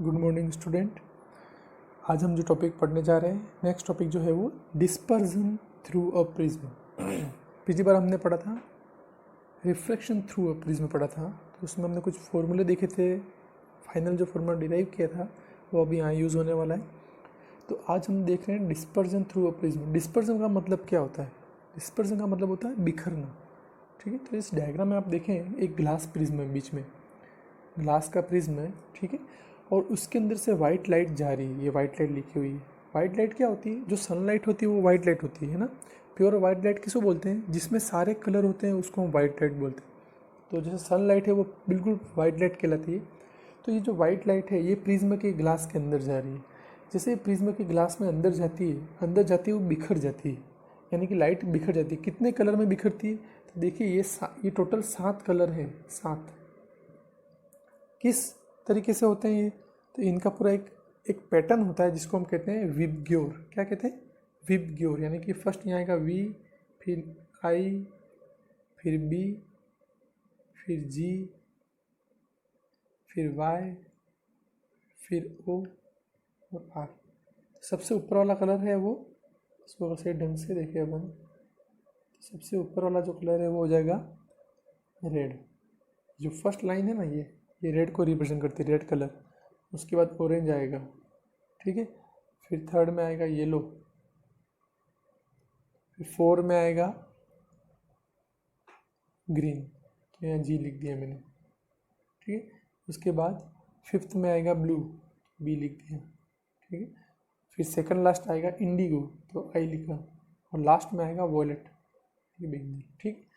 Good morning student. आज हम जो टॉपिक पढ़ने जा रहे हैं, नेक्स्ट टॉपिक जो है वो डिस्पर्जन थ्रू अ प्रिज्म। पिछली बार हमने पढ़ा था रिफ्लेक्शन थ्रू अ प्रिज्म पढ़ा था, तो उसमें हमने कुछ फॉर्मूले देखे थे। फाइनल जो फॉर्मूला डिराइव किया था वो अभी यहाँ यूज़ होने वाला है। तो आज हम देख रहे हैं dispersion through a prism. Dispersion का मतलब क्या होता है? डिस्पर्जन का मतलब होता है बिखरना। ठीक है, तो इस डायग्राम में आप देखें, एक ग्लास प्रिज्म है, बीच में ग्लास का प्रिज्म है, ठीक है, और उसके अंदर से वाइट लाइट जा रही है। ये वाइट लाइट लिखी हुई है। वाइट लाइट क्या होती है? जो सनलाइट होती है वो वाइट लाइट होती है ना। प्योर वाइट लाइट किसको बोलते हैं? जिसमें सारे कलर होते हैं उसको हम वाइट लाइट बोलते हैं। तो जैसे सनलाइट है वो बिल्कुल वाइट लाइट कहलाती है। तो ये जो वाइट लाइट है ये प्रिज्म के ग्लास के अंदर जा रही है। जैसे प्रिज्म के ग्लास में अंदर जाती है वो बिखर जाती है, यानी कि लाइट बिखर जाती है। कितने कलर में बिखरती है? तो देखिए ये टोटल 7 कलर हैं। 7 किस तरीके से होते हैं ये? तो इनका पूरा एक पैटर्न होता है जिसको हम कहते हैं विबग्योर। क्या कहते हैं? विबग्योर। यानी कि फर्स्ट यहाँ आएगा वी, फिर आई, फिर बी, फिर जी, फिर वाई, फिर ओ और आर। सबसे ऊपर वाला कलर है वो, इसको अगर सही ढंग से देखें अपन, सबसे ऊपर वाला जो कलर है वो हो जाएगा रेड। जो फर्स्ट लाइन है ना, ये रेड को रिप्रेजेंट करती है, रेड कलर। उसके बाद ऑरेंज आएगा, ठीक है, फिर थर्ड में आएगा येलो, फिर 4 में आएगा ग्रीन, तो यहाँ जी लिख दिया मैंने, ठीक है। उसके बाद 5th में आएगा ब्लू, बी लिख दिया, ठीक है। फिर सेकंड लास्ट आएगा इंडिगो, तो आई लिखा, और लास्ट में आएगा वॉयलेट, ये बैंगनी, ठीक।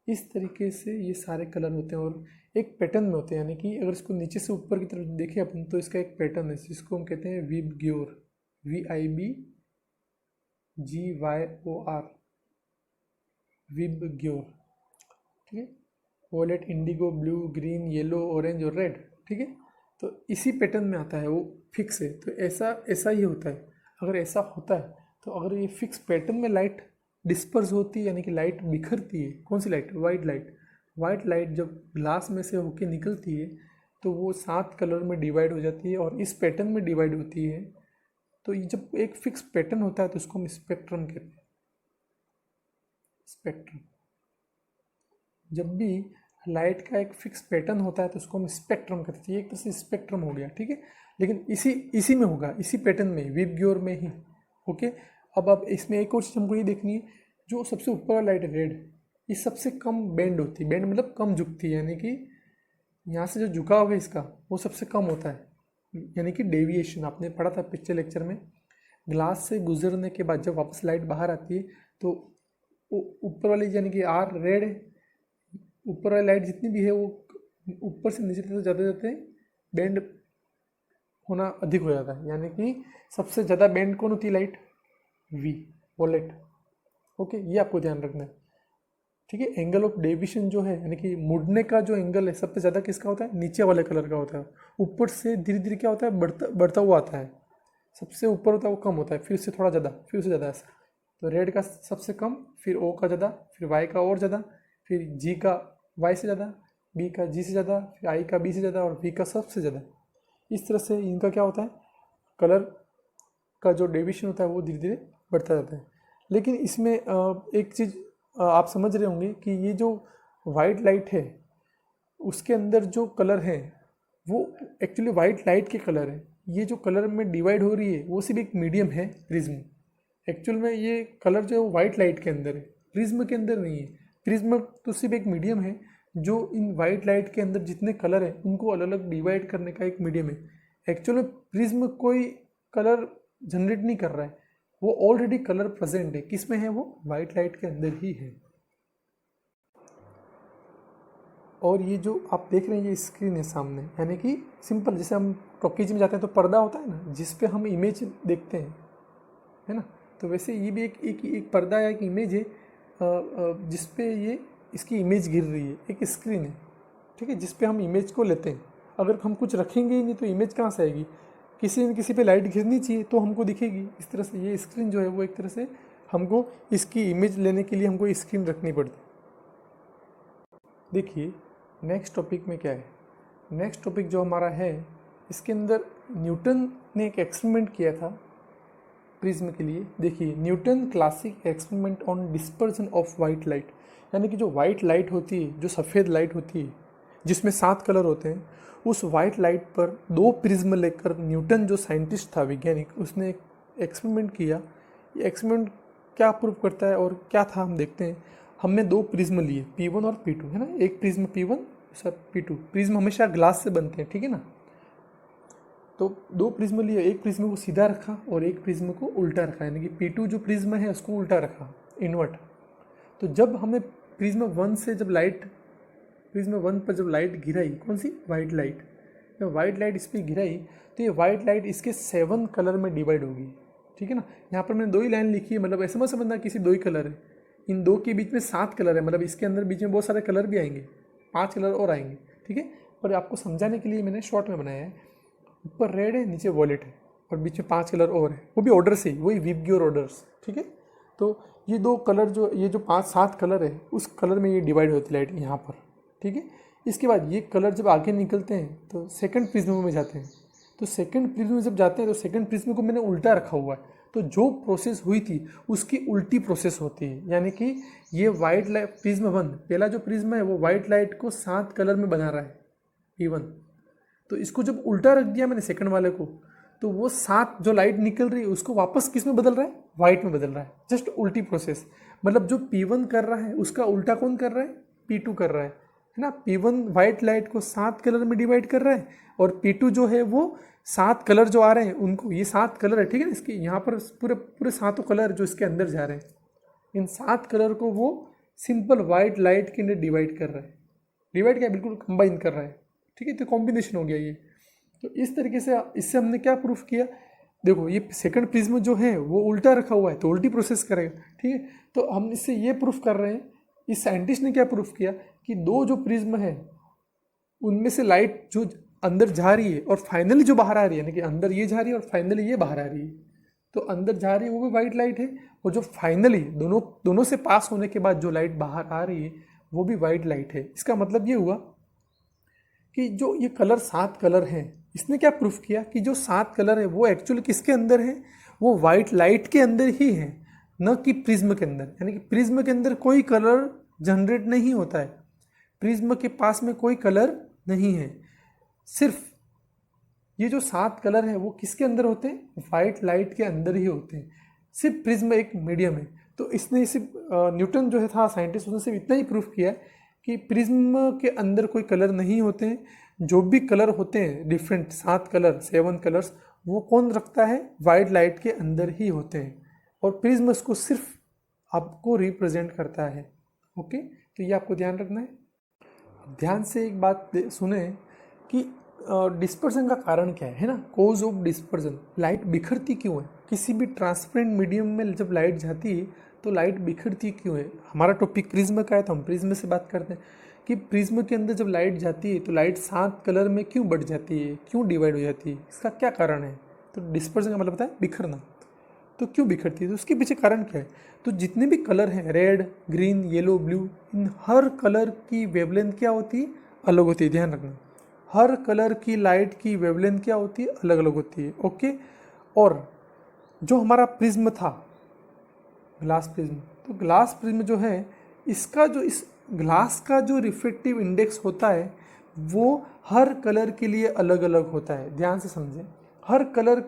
इस तरीके से ये सारे कलर होते हैं और एक पैटर्न में होते हैं। यानी कि अगर इसको नीचे से ऊपर की तरफ देखें अपन, तो इसका एक पैटर्न है जिसको हम कहते हैं विबग्योर, VIBGYOR, विबग्योर, ठीक है। Violet, indigo, blue, green, yellow, orange और रेड, ठीक है। तो इसी पैटर्न में आता है, वो फिक्स है। तो ऐसा ही होता है। अगर ऐसा होता है तो अगर ये फिक्स पैटर्न में लाइट डिस्पर्स होती है, यानी कि लाइट बिखरती है, कौन सी light? White light. White light जब ग्लास में से होके निकलती है तो वो 7 कलर में डिवाइड हो जाती है और इस पैटर्न में डिवाइड होती है। तो ये जब एक फिक्स पैटर्न होता है तो उसको हम स्पेक्ट्रम कहते हैं। स्पेक्ट्रम। जब भी लाइट का एक फिक्स पैटर्न होता है तो उसको हम स्पेक्ट्रम कहते हैं। एक तरह से स्पेक्ट्रम हो गया, ठीक है। लेकिन इसी में होगा, इसी पैटर्न में, विबग्योर में ही। ओके, अब इसमें एक और चीज़ हमको ये देखनी है, जो सबसे ऊपर वाला लाइट है रेड, ये सबसे कम बेंड होती है। बेंड मतलब कम झुकती है, यानी कि यहाँ से जो झुकाव है इसका वो सबसे कम होता है। यानी कि डेविएशन आपने पढ़ा था पिछले लेक्चर में। ग्लास से गुजरने के बाद जब वापस लाइट बाहर आती है तो ऊपर वाली यानी कि आर रेड है, ऊपर वाली लाइट जितनी भी है वो ऊपर से नीचे तक जाते जाते बेंड होना अधिक हो जाता है। यानी कि सबसे ज़्यादा बेंड कौन होती है? Light, we, wallet. ओके, ये आपको ध्यान रखना है, ठीक है। एंगल ऑफ डेविएशन जो है, यानी कि मुड़ने का जो एंगल है, सबसे ज़्यादा किसका होता है? नीचे वाले कलर का होता है। ऊपर से धीरे धीरे क्या होता है? बढ़ता हुआ आता है। सबसे ऊपर होता है वो कम होता है, फिर उससे थोड़ा ज़्यादा, फिर उससे ज़्यादा, ऐसा। तो रेड का सबसे कम, फिर ओ का ज़्यादा, फिर वाई का और ज़्यादा, फिर जी का वाई से ज़्यादा, बी का जी से ज़्यादा, फिर आई का बी से ज़्यादा और वी का सबसे ज़्यादा। इस तरह से इनका क्या होता है? कलर का जो डेविएशन होता है वो धीरे धीरे बढ़ता जाता है। लेकिन इसमें एक चीज़ आप समझ रहे होंगे कि ये जो वाइट लाइट है उसके अंदर जो कलर है वो एक्चुअली वाइट लाइट के कलर है। ये जो कलर में डिवाइड हो रही है वो सिर्फ एक मीडियम है, प्रिज्म। एक्चुअल में ये कलर जो है वो वाइट लाइट के अंदर है, प्रिज्म के अंदर नहीं है। प्रिज्म तो सिर्फ एक मीडियम है जो इन वाइट लाइट के अंदर जितने कलर हैं उनको अलग अलग डिवाइड करने का एक मीडियम है। एक्चुअल में प्रिज्म कोई कलर जनरेट नहीं कर रहा है, वो ऑलरेडी कलर प्रेजेंट है। किस में है? वो वाइट लाइट के अंदर ही है। और ये जो आप देख रहे हैं ये स्क्रीन है सामने, यानी कि सिंपल, जैसे हम टॉकीज में जाते हैं तो पर्दा होता है ना जिस पे हम इमेज देखते हैं, है ना। तो वैसे ये भी एक पर्दा या एक इमेज है जिस पे ये इसकी इमेज गिर रही है। एक स्क्रीन है, ठीक है, जिस पे हम इमेज को लेते हैं। अगर हम कुछ रखेंगे ही नहीं तो इमेज कहाँ से आएगी? किसी न किसी पे लाइट गिरनी चाहिए तो हमको दिखेगी। इस तरह से ये स्क्रीन जो है वो एक तरह से हमको इसकी इमेज लेने के लिए हमको स्क्रीन रखनी पड़ती है। देखिए नेक्स्ट टॉपिक में क्या है। नेक्स्ट टॉपिक जो हमारा है इसके अंदर न्यूटन ने एक एक्सपेरिमेंट किया था प्रिज्म के लिए। देखिए, Newton classic experiment on dispersion of white light, यानी कि जो वाइट लाइट होती है, जो सफ़ेद लाइट होती है जिसमें 7 कलर होते हैं, उस वाइट लाइट पर 2 प्रिज्म लेकर न्यूटन जो साइंटिस्ट था, वैज्ञानिक, उसने एक एक्सपेरिमेंट किया। ये एक्सपेरिमेंट क्या प्रूव करता है और क्या था हम देखते हैं। हमने 2 प्रिज्म लिए, P1 और P2, है ना। एक प्रिज्म P1, दूसरा P2। प्रिज्म हमेशा ग्लास से बनते हैं, ठीक है ना। तो 2 प्रिज्म लिए, एक प्रिज्म को सीधा रखा और एक प्रिज्म को उल्टा रखा, यानी कि P2 जो प्रिज्म है उसको उल्टा रखा, इन्वर्ट। तो जब हमने प्रिज्म 1 से जब लाइट, प्रिज्म 1 पर जब लाइट गिराई, कौन सी, वाइट लाइट, जब वाइट लाइट इस पर गिराई तो ये वाइट लाइट इसके 7 कलर में डिवाइड होगी, ठीक है ना। यहाँ पर मैंने 2 ही लाइन लिखी है, मतलब ऐसे मत समझना किसी 2 ही कलर है, इन 2 के बीच में 7 कलर है, मतलब इसके अंदर बीच में बहुत सारे कलर भी आएंगे, 5 कलर और आएंगे, ठीक है। पर आपको समझाने के लिए मैंने शॉर्ट में बनाया है। ऊपर रेड है, नीचे वॉलेट है और बीच में 5 कलर और है, वो भी ऑर्डर से ही, वही विबग्योर ऑर्डर्स, ठीक है। तो ये 2 कलर जो, ये जो 5-7 कलर है, उस कलर में ये डिवाइड होती है लाइट यहाँ पर, ठीक है। इसके बाद ये कलर जब आगे निकलते हैं तो सेकंड प्रिज्म में जाते हैं। तो सेकंड प्रिज्म में जब जाते हैं तो सेकंड प्रिज्म को मैंने उल्टा रखा हुआ है, तो जो प्रोसेस हुई थी उसकी उल्टी प्रोसेस होती है, यानी कि ये वाइट लाइट प्रिज्म 1, पहला जो प्रिज्म है वो वाइट लाइट को 7 कलर में बना रहा है, P1। तो इसको जब उल्टा रख दिया मैंने सेकंड वाले को, तो वो 7 जो लाइट निकल रही है उसको वापस किस में बदल रहा है, वाइट में बदल रहा है। जस्ट उल्टी प्रोसेस, मतलब जो P1 कर रहा है उसका उल्टा कौन कर रहा है, P2 कर रहा है ना। P1 वाइट लाइट को 7 कलर में डिवाइड कर रहा है और P2 जो है वो 7 कलर जो आ रहे हैं उनको, ये 7 कलर है, ठीक है ना। इसके यहाँ पर पूरे पूरे 7 कलर जो इसके अंदर जा रहे हैं, इन 7 कलर को वो सिंपल वाइट लाइट के अंदर डिवाइड कर रहा है। डिवाइड क्या, बिल्कुल कंबाइन कर रहा है, ठीक है। तो कॉम्बिनेशन हो गया ये। तो इस तरीके से इससे हमने क्या प्रूफ किया, देखो ये सेकंड प्रिज्म जो है वो उल्टा रखा हुआ है तो उल्टी प्रोसेस करेगा, ठीक है। तो हम इससे ये प्रूफ कर रहे हैं, इस साइंटिस्ट ने क्या प्रूफ किया कि 2 जो प्रिज्म है उनमें से लाइट जो अंदर जा रही है और फाइनली जो बाहर आ रही है, यानी कि अंदर ये जा रही है और फाइनली ये बाहर आ रही है, तो अंदर जा रही है वो भी वाइट लाइट है, और जो फाइनली दोनों से पास होने के बाद जो लाइट बाहर आ रही है वो भी वाइट लाइट है। इसका मतलब ये हुआ कि जो ये कलर 7 कलर हैं, इसने क्या प्रूफ किया कि जो 7 कलर है वो एक्चुअली किसके अंदर है, वो वाइट लाइट के अंदर ही है, न कि प्रिज्म के अंदर। यानी कि प्रिज्म के अंदर कोई कलर जनरेट नहीं होता है, प्रिज्म के पास में कोई कलर नहीं है। सिर्फ ये जो 7 कलर है वो किसके अंदर होते हैं, वाइट लाइट के अंदर ही होते हैं। सिर्फ प्रिज्म एक मीडियम है। तो इसने सिर्फ न्यूटन जो है था साइंटिस्ट, उसने सिर्फ इतना ही प्रूफ किया है कि प्रिज्म के अंदर कोई कलर नहीं होते हैं। जो भी कलर होते हैं डिफरेंट, 7 कलर, 7 कलर्स, वो कौन रखता है, वाइट लाइट के अंदर ही होते हैं, और प्रिज्म इसको सिर्फ आपको रिप्रेजेंट करता है। ओके, तो ये आपको ध्यान रखना है। ध्यान से एक बात सुने कि डिस्पर्जन का कारण क्या है ना, कोज ऑफ डिस्पर्जन। लाइट बिखरती क्यों है, किसी भी ट्रांसपेरेंट मीडियम में जब लाइट जाती है तो लाइट बिखरती क्यों है। हमारा टॉपिक प्रिज्म का है तो हम प्रिज्म से बात करते हैं कि प्रिज्म के अंदर जब लाइट जाती है तो लाइट 7 कलर में क्यों बढ़ जाती है, क्यों डिवाइड हो जाती है, इसका क्या कारण है। तो डिस्पर्जन का मतलब होता है बिखरना। तो क्यों बिखरती है, तो उसके पीछे कारण क्या है। तो जितने भी कलर हैं, रेड, ग्रीन, येलो, ब्लू, इन हर कलर की वेवलेंथ क्या होती है, अलग होती है। ध्यान रखना, हर कलर की लाइट की वेवलेंथ क्या होती है, अलग अलग होती है। ओके, और जो हमारा प्रिज्म था, ग्लास प्रिज्म, तो ग्लास प्रिज्म जो है, इसका जो इस ग्लास का जो रिफ्लेक्टिव इंडेक्स होता है वो हर कलर के लिए अलग अलग होता है। ध्यान से समझें, हर कलर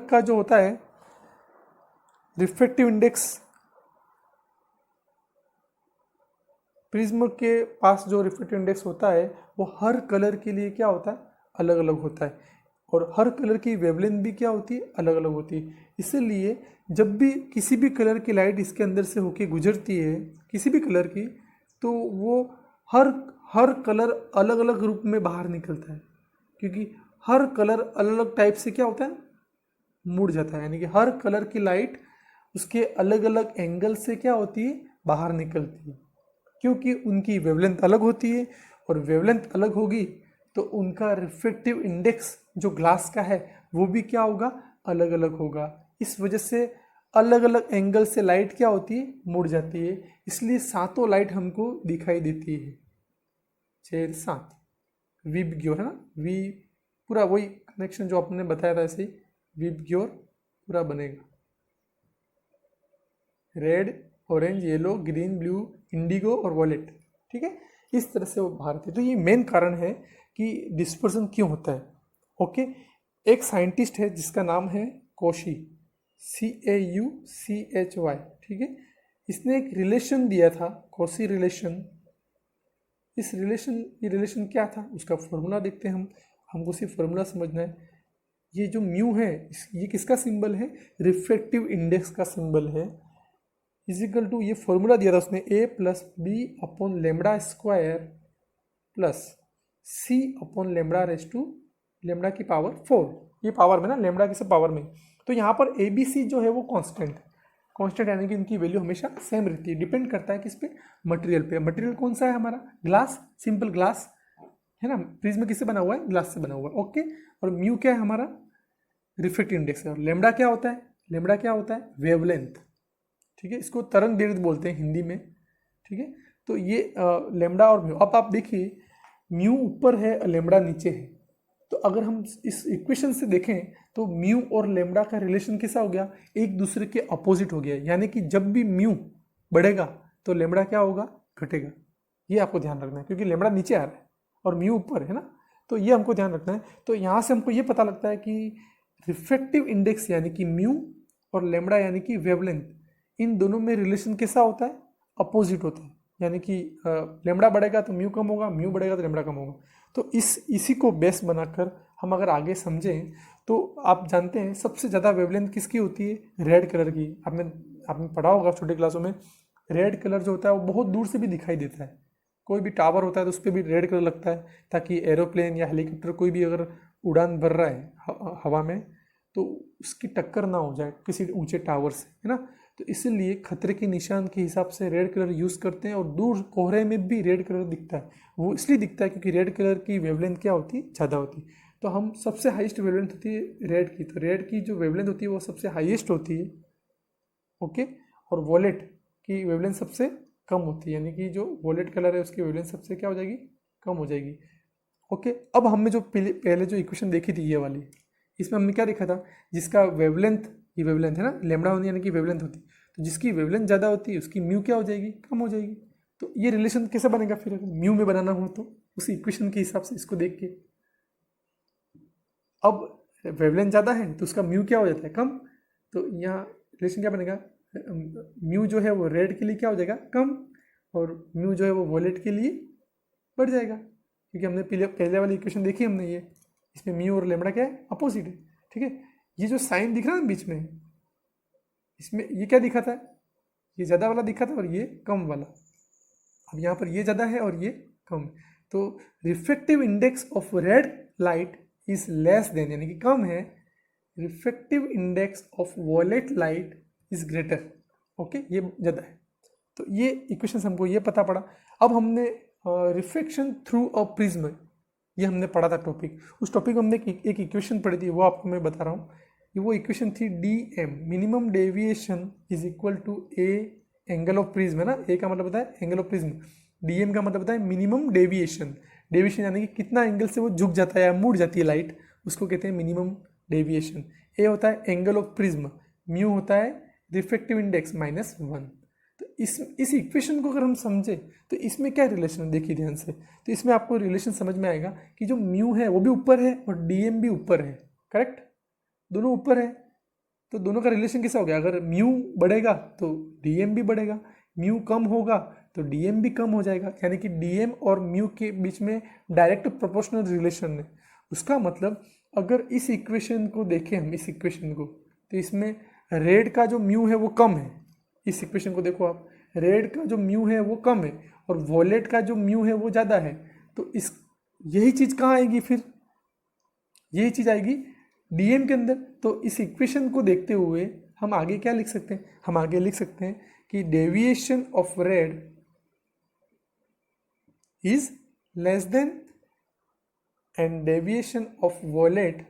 का जो होता है रिफ्लेक्टिव इंडेक्स, प्रिज्म के पास जो रिफ्लेक्टिव इंडेक्स होता है वो हर कलर के लिए क्या होता है, अलग अलग होता है, और हर कलर की वेवलेंथ भी क्या होती है, अलग अलग होती है। इसलिए जब भी किसी भी कलर की लाइट इसके अंदर से होके गुजरती है, किसी भी कलर की, तो वो हर कलर अलग अलग रूप में बाहर निकलता है, क्योंकि हर कलर अलग अलग टाइप से क्या होता है, मुड़ जाता है। यानी कि हर कलर की लाइट उसके अलग अलग एंगल से क्या होती है, बाहर निकलती है, क्योंकि उनकी वेवलेंथ अलग होती है, और वेवलेंथ अलग होगी तो उनका रिफ्लेक्टिव इंडेक्स जो ग्लास का है वो भी क्या होगा, अलग अलग होगा। इस वजह से अलग अलग एंगल से लाइट क्या होती है, मुड़ जाती है। इसलिए 7 लाइट हमको दिखाई देती है, 6 7 विबग्योर है ना, वी पूरा वही कनेक्शन जो आपने बताया था ऐसे ही विबग्योर पूरा बनेगा, red orange yellow green blue Indigo और वॉलेट, ठीक है, इस तरह से वो बाहर थे। तो ये मेन कारण है कि डिस्पर्सन क्यों होता है। ओके, एक साइंटिस्ट है जिसका नाम है कोशी, CAUCHY, ठीक है, इसने एक रिलेशन दिया था, कोशी रिलेशन। ये रिलेशन क्या था उसका फॉर्मूला देखते हैं हम, हमको सिर्फ फॉर्मूला समझना है। ये जो म्यू है ये किसका सिंबल है, रिफ्रैक्टिव इंडेक्स का सिंबल है, इजिकल टू, ये फॉर्मूला दिया था उसने, A+B/λ² प्लस C/λ⁴, लेमडा की पावर 4, ये पावर में ना, लेमडा की सब पावर में। तो यहाँ पर ABC जो है वो कांस्टेंट यानी कि इनकी वैल्यू हमेशा सेम रहती है। डिपेंड करता है किस पे, मटेरियल पे। मटेरियल कौन सा है हमारा, ग्लास, सिंपल ग्लास है ना, प्रिज्म किससे बना हुआ है, ग्लास से बना हुआ है। ओके, और म्यू क्या है हमारा, रिफ्रैक्टिव इंडेक्स है। और लेमडा क्या होता है, लेमडा क्या होता है, वेवलेंथ, ठीक है, इसको तरंग दैर्घ्य बोलते हैं हिंदी में, ठीक है। तो ये लेमडा और म्यू, अब आप देखिए म्यू ऊपर है और लेमडा नीचे है, तो अगर हम इस इक्वेशन से देखें तो म्यू और लेमडा का रिलेशन कैसा हो गया, एक दूसरे के अपोजिट हो गया, यानी कि जब भी म्यू बढ़ेगा तो लेमडा क्या होगा, घटेगा। ये आपको ध्यान रखना है क्योंकि लेमडा नीचे आ रहा है और म्यू ऊपर है ना, तो ये हमको ध्यान रखना है। तो यहाँ से हमको ये पता लगता है कि रिफ्रैक्टिव इंडेक्स यानी कि म्यू और लेमडा यानी कि वेवलेंथ, इन दोनों में रिलेशन कैसा होता है, अपोजिट होता है, यानी कि लेमडा बढ़ेगा तो म्यू कम होगा, म्यू बढ़ेगा तो लेमडा कम होगा। तो इसी को बेस बनाकर हम अगर आगे समझें तो आप जानते हैं सबसे ज़्यादा वेवलेंथ किसकी होती है, रेड कलर की। आपने पढ़ा होगा छोटे क्लासों में, रेड कलर जो होता है वो बहुत दूर से भी दिखाई देता है। कोई भी टावर होता है तो उस पर भी रेड कलर लगता है, ताकि एरोप्लेन या हेलीकॉप्टर कोई भी अगर उड़ान भर रहा है हवा में तो उसकी टक्कर ना हो जाए किसी ऊंचे टावर से, है ना। तो इसीलिए खतरे के निशान के हिसाब से रेड कलर यूज़ करते हैं, और दूर कोहरे में भी रेड कलर दिखता है। वो इसलिए दिखता है क्योंकि रेड कलर की वेवलेंथ क्या होती है, ज़्यादा होती है। तो हम सबसे हाईएस्ट वेवलेंथ होती है रेड की, तो रेड की जो वेवलेंथ होती है वो सबसे हाईएस्ट होती है। ओके, और वॉलेट की वेवलेंथ सबसे कम होती है, यानी कि जो वॉलेट कलर है उसकी वेवलेंथ सबसे क्या हो जाएगी, कम हो जाएगी। ओके, अब हमने जो पहले जो इक्वेशन देखी थी ये वाली, इसमें हमने क्या देखा था, जिसका वेवलेंथ, ये वेवलेंथ है ना, लेमडा होनी यानी कि वेवलेंथ होती, तो जिसकी वेवलेंथ ज़्यादा होती है उसकी म्यू क्या हो जाएगी, कम हो जाएगी। तो ये रिलेशन कैसे बनेगा फिर, अगर म्यू में बनाना हो तो उस इक्वेशन के हिसाब से इसको देख के, अब वेवलेंथ ज़्यादा है तो उसका म्यू क्या हो जाता है, कम। तो यहाँ रिलेशन क्या बनेगा, म्यू जो है वो रेड के लिए क्या हो जाएगा, कम, और म्यू जो है वो वॉलेट के लिए बढ़ जाएगा, क्योंकि हमने पहले वाली इक्वेशन देखी हमने, ये इसमें म्यू और लेमडा क्या है, अपोजिट है, ठीक है। ये जो साइन दिख रहा है ना बीच में, इसमें ये क्या दिखा था, ये ज़्यादा वाला दिखा था और ये कम वाला। अब यहाँ पर ये ज़्यादा है और ये कम, तो refractive index of red light is less then, यानी कि कम है, refractive index of wallet light is greater. Okay, ये ज़्यादा है। तो ये इक्वेशन हमको ये पता पड़ा। अब हमने रिफ्लेक्शन थ्रू अ प्रिज्म, ये हमने पढ़ा था टॉपिक, उस टॉपिक में हमने एक इक्वेशन पढ़ी थी, वो आपको मैं बता रहा हूँ। ये वो इक्वेशन थी DM, minimum deviation is equal to A angle of prism, है ना। ए का मतलब होता है एंगल ऑफ प्रिज्म, DM का मतलब होता है मिनिमम डेविएशन। डेविएशन यानी कि कितना एंगल से वो झुक जाता है या मुड़ जाती है लाइट, उसको कहते हैं मिनिमम डेविएशन। ए होता है एंगल ऑफ प्रिज्म, म्यू होता है रिफ्रैक्टिव इंडेक्स -1। तो इस इक्वेशन को अगर हम समझे तो इसमें क्या रिलेशन है, देखिए ध्यान से। तो इसमें आपको रिलेशन समझ में आएगा कि जो म्यू है वो भी ऊपर है और DM भी ऊपर है, करेक्ट, दोनों ऊपर है। तो दोनों का रिलेशन कैसा हो गया, अगर म्यू बढ़ेगा तो DM भी बढ़ेगा, म्यू कम होगा तो DM भी कम हो जाएगा, यानी कि DM और म्यू के बीच में डायरेक्ट प्रोपोर्शनल रिलेशन है। उसका मतलब अगर इस इक्वेशन को देखें हम, इस इक्वेशन को, तो इसमें रेड का जो म्यू है वो कम है। इस इक्वेशन को देखो आप, रेड का जो म्यू है वो कम है और वॉलेट का जो म्यू है वो ज़्यादा है। तो इस यही चीज़ कहाँ आएगी फिर, यही चीज़ आएगी DM के अंदर। तो इस इक्वेशन को देखते हुए हम आगे क्या लिख सकते हैं, हम आगे लिख सकते हैं कि deviation of red is less then and deviation of wallet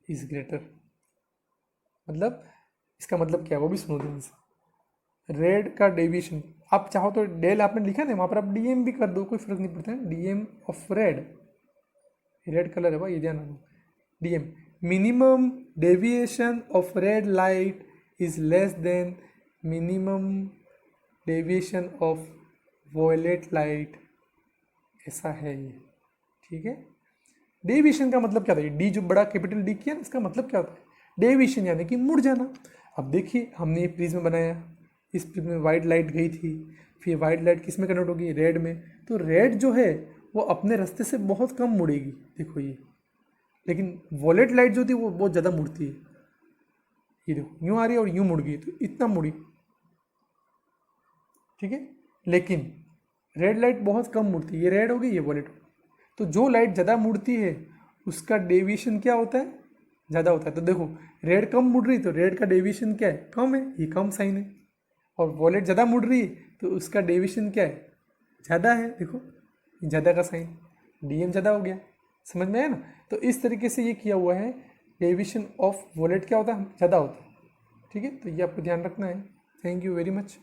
is greater. मतलब इसका मतलब क्या है वो भी सुनो ध्यान से। रेड का डेविएशन, आप चाहो तो डेल आपने लिखा ना वहाँ पर आप DM भी कर दो, कोई फर्क नहीं पड़ता है। DM of red red colour है भाई, ये ध्यान रखो। DM, minimum deviation of red light is less than minimum deviation of violet light, ऐसा है ये, ठीक है। डेविएशन का मतलब क्या था, डी जो बड़ा कैपिटल डी किया ना, इसका मतलब क्या होता है, डेविएशन यानी कि मुड़ जाना। अब देखिए हमने ये प्रिज्म बनाया, इस प्रिज्म में वाइट लाइट गई थी, फिर वाइट लाइट किस में कन्वर्ट होगी, रेड में, तो रेड जो है वो अपने रास्ते से बहुत कम मुड़ेगी, देखो ये। लेकिन वॉलेट लाइट जो थी वो बहुत ज़्यादा मुड़ती है, ये देखो यूँ आ रही है और यूँ मुड़ गई, तो इतना मुड़ी, ठीक है। लेकिन रेड लाइट बहुत कम मुड़ती है, ये रेड हो गई, ये वॉलेट हो गई। तो जो लाइट ज़्यादा मुड़ती है उसका डेविएशन क्या होता है, ज़्यादा होता है। तो देखो रेड कम मुड़ रही, तो रेड का डेविएशन क्या है, कम है, ये कम साइन है। और वॉलेट ज़्यादा मुड़ रही है तो उसका डेविएशन क्या है, ज़्यादा है, देखो ज़्यादा का साइन, डीएम ज़्यादा हो गया। समझ में आया ना। तो इस तरीके से ये किया हुआ है, डेविएशन ऑफ वॉलेट क्या होता है, ज़्यादा होता है, ठीक है। तो ये आपको ध्यान रखना है। Thank you very much.